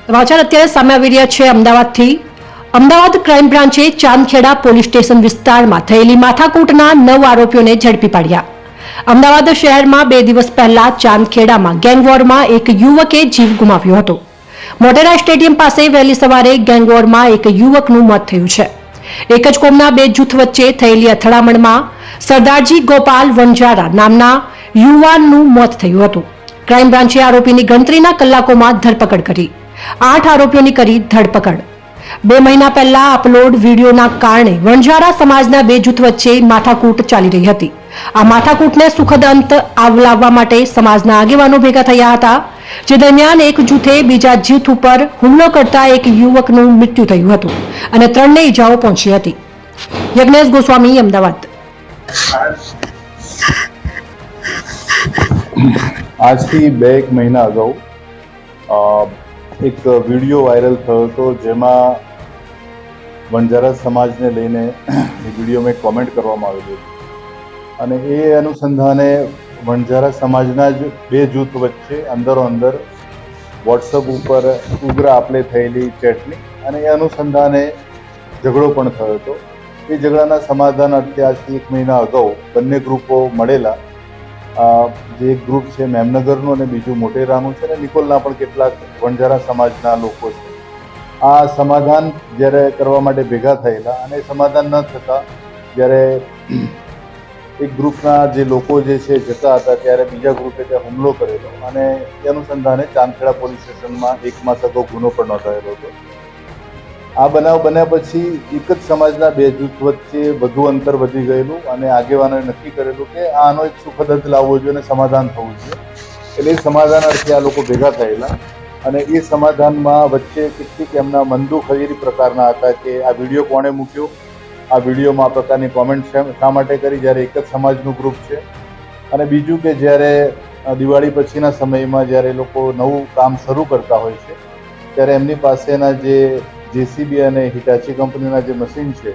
સમાચાર અત્યારે સામે આવી રહ્યા છે અમદાવાદથી। અમદાવાદ ક્રાઇમ બ્રાન્ચે ચાંદખેડા પોલીસ સ્ટેશન વિસ્તારમાં થયેલી માથાકૂટના 9 આરોપીઓને ઝડપી પાડ્યા। અમદાવાદ શહેરમાં 2 દિવસ પહેલા ચાંદખેડામાં ગેંગવોરમાં એક યુવકે જીવ ગુમાવ્યો હતો। મોટેરા સ્ટેડિયમ પાસે વહેલી સવારે ગેંગવોરમાં એક યુવકનું મોત થયું છે। એક જ કોમના 2 જૂથ વચ્ચે થયેલી અથડામણમાં સરદારજી ગોપાલ વણજારા નામના યુવાનનું મોત થયું હતું। ક્રાઇમ બ્રાન્ચે આરોપીની ગણતરીના કલાકોમાં ધરપકડ કરી 8 આરોપીઓની કરી ધરપકડ। 2 મહિના પહેલા અપલોડ વિડીયોના કારણે વણજારા સમાજના 2 જૂથ વચ્ચે માથાકૂટ ચાલી રહી હતી। આ માથાકૂટને સુખદ અંત લાવવા માટે સમાજના આગેવાનો ભેગા થયા હતા, જે દરમિયાન એક જૂથે બીજા જૂથ ઉપર હુમલો કરતા એક યુવકનું મૃત્યુ થયું હતું અને 3ને ઈજાઓ પહોંચી હતી। યજ્ઞેશ ગોસ્વામી, અમદાવાદ। આજથી 2 મહિના અગાઉ એક વિડીયો વાયરલ થયો હતો, જેમાં વણજારા સમાજને લઈને એ વિડીયોમાં એક કોમેન્ટ કરવામાં આવેલી હતી અને એ અનુસંધાને વણજારા સમાજના જ 2 જૂથ વચ્ચે અંદરો અંદર વોટ્સઅપ ઉપર ઉગ્ર આપલે થયેલી ચેટની અને એ અનુસંધાને ઝઘડો પણ થયો હતો। એ ઝઘડાના સમાધાન અર્થે આજથી 1 મહિના અગાઉ બંને ગ્રુપો મળેલા। જે એક ગ્રુપ છે મેમનગરનું અને બીજું મોટેરાનું છે અને નિકોલના પણ કેટલાક વણજારા સમાજના લોકો છે। આ સમાધાન જ્યારે કરવા માટે ભેગા થયેલા અને સમાધાન ન થતાં જ્યારે એક ગ્રુપના જે લોકો જે છે જતા હતા, ત્યારે બીજા ગ્રુપે ત્યાં હુમલો કરેલો અને એ અનુસંધાને ચાંદખેડા પોલીસ સ્ટેશનમાં 1 માસ અગાઉ ગુનો પણ નોંધાયેલો હતો। આ બનાવ બન્યા પછી એક જ સમાજના 2 જૂથ વચ્ચે વધુ અંતર વધી ગયેલું અને આગેવાનોએ નક્કી કરેલું કે આનો એક સુખદ અંત લાવવો જોઈએ અને સમાધાન થવું જોઈએ। એટલે એ સમાધાન અર્થે આ લોકો ભેગા થયેલા અને એ સમાધાનમાં વચ્ચે કેટલીક એમના મનદુખરી પ્રકારના હતા કે આ વિડીયો કોણે મૂક્યો, આ વિડીયોમાં આ પ્રકારની કોમેન્ટ શા માટે કરી, જ્યારે એક જ સમાજનું ગ્રુપ છે। અને બીજું કે જ્યારે દિવાળી પછીના સમયમાં જ્યારે લોકો નવું કામ શરૂ કરતા હોય છે, ત્યારે એમની પાસેના જે જેસીબી અને હિટાચી કંપનીના જે મશીન છે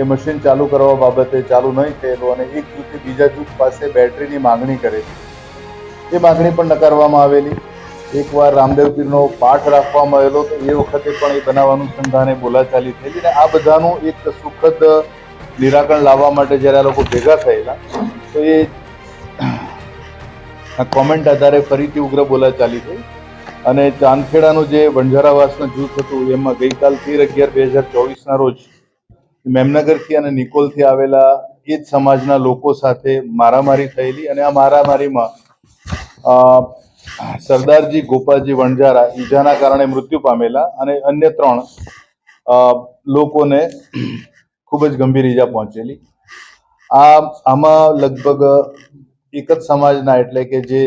એ મશીન ચાલુ કરવા બાબતે ચાલુ નહીં થયેલું અને એક જૂથે બીજા જૂથ પાસે બેટરીની માંગણી કરેલી। એ માંગણી પણ નકારવામાં આવેલી। એકવાર રામદેવ પીરનો પાઠ રાખવામાં આવેલો તો એ વખતે પણ એ બનાવ અનુસંધાને બોલાચાલી થયેલી અને આ બધાનું એક સુખદ નિરાકરણ લાવવા માટે જ્યારે આ લોકો ભેગા થયેલા તો એ કોમેન્ટ આધારે ફરીથી ઉગ્ર બોલાચાલી થઈ અને ચાંદખેડાનું જે વણજારાવાસનું જૂથ હતું એમાં ગઈકાલ 13/11/2024ના રોજ મેમનગરથી અને નિકોલથી આવેલા એ જ સમાજના લોકો સાથે મારામારી થયેલી અને આ મારામારીમાં સરદારજી ગોપાલજી વણજારા ઈજાના કારણે મૃત્યુ પામેલા અને અન્ય 3 લોકોને ખૂબ જ ગંભીર ઈજા પહોંચેલી। આમાં લગભગ એક જ સમાજના એટલે કે જે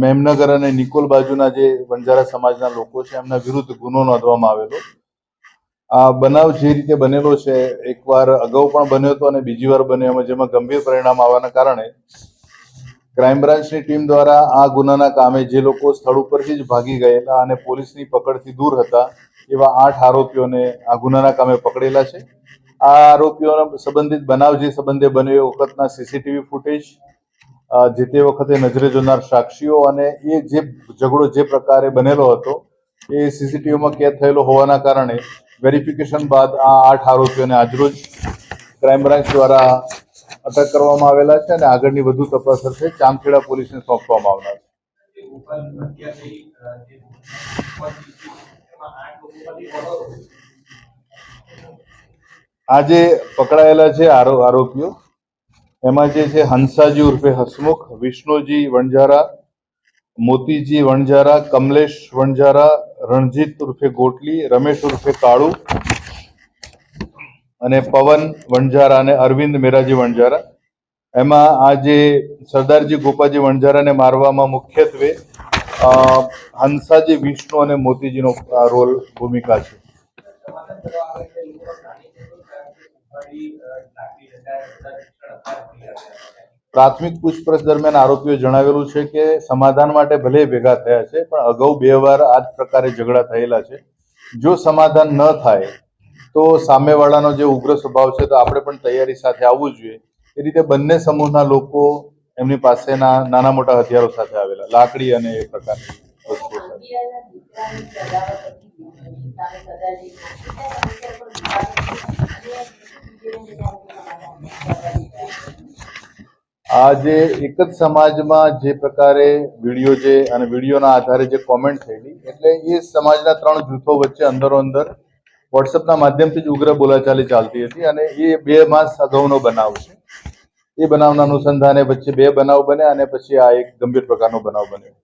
મેમનગર અને નિકોલ બાજુના જે વણજારા સમાજના લોકો છે એમના વિરુદ્ધ ગુનો નોંધવામાં આવેલો। આ બનાવ જે રીતે બનેલો છે એકવાર અગાઉ પણ બન્યો હતો અને બીજી વાર બન્યો, જેમાં ગંભીર પરિણામ આવવાના કારણે ક્રાઇમ બ્રાન્ચની ટીમ દ્વારા આ ગુનાના કામે જે લોકો સ્થળ ઉપરથી જ ભાગી ગયેલા અને પોલીસની પકડથી દૂર હતા એવા 8 આરોપીઓને આ ગુનાના કામે પકડેલા છે। આ આરોપીઓના સંબંધિત બનાવ જે સંબંધે બન્યો એ વખતના સીસીટીવી ફૂટેજ, જે તે વખતે નજરે જોનાર સાક્ષીઓ અને એ જે ઝઘડો જે પ્રકારે બનેલો હતો એ સીસીટીવીમાં કેદ થયેલો હોવાના કારણે વેરિફિકેશન બાદ આ 8 આરોપીઓને આજરોજ ક્રાઇમ બ્રાન્ચ દ્વારા અટક કરવામાં આવેલા છે અને આગળની વધુ તપાસ અર્થે ચાંદખેડા પોલીસને સોંપવામાં આવનાર છે। આજે પકડાયેલા છે આરોપીઓ એમાં જે છે હંસાજી ઉર્ફે હસમુખ, વિષ્ણુજી વણજારા, મોતીજી વણજારા, કમલેશ વણજારા, રણજીત ઉર્ફે ગોટલી, રમેશ ઉર્ફે કાળુ અને પવન વણજારા અને અરવિંદ મેરાજી વણજારા। એમાં આ જે સરદારજી ગોપાલજી વણજારાને મારવામાં મુખ્યત્વે હંસાજી, વિષ્ણુ અને મોતીજીનો રોલ ભૂમિકા છે। પ્રાથમિક પૂછપરછ દરમિયાન આરોપીઓ જણાવેલું છે કે સમાધાન માટે ભલે ભેગા થયા છે પણ અગાઉ 2 વાર આ જ પ્રકારે ઝઘડા થયેલા છે। જો સમાધાન ન થાય તો સામેવાળાનો જે ઉગ્ર સ્વભાવ છે તો આપણે પણ તૈયારી સાથે આવવું જોઈએ। એ રીતે બંને સમૂહના લોકો એમની પાસેના નાના મોટા હથિયારો સાથે આવેલા, લાકડી અને એ પ્રકારની વસ્તુઓ સાથે। આ જે એક જ સમાજમાં જે પ્રકારે વિડીયો જે અને વિડીયોના આધારે જે કોમેન્ટ થયેલી, એટલે એ સમાજના 3 જૂથો વચ્ચે અંદરો અંદર વોટ્સઅપના માધ્યમથી જ ઉગ્ર બોલાચાલી ચાલતી હતી અને એ 2 માસ અગાઉનો બનાવ છે. એ બનાવના અનુસંધાને વચ્ચે 2 બનાવ બન્યા અને પછી આ એક ગંભીર પ્રકારનો બનાવ બન્યો.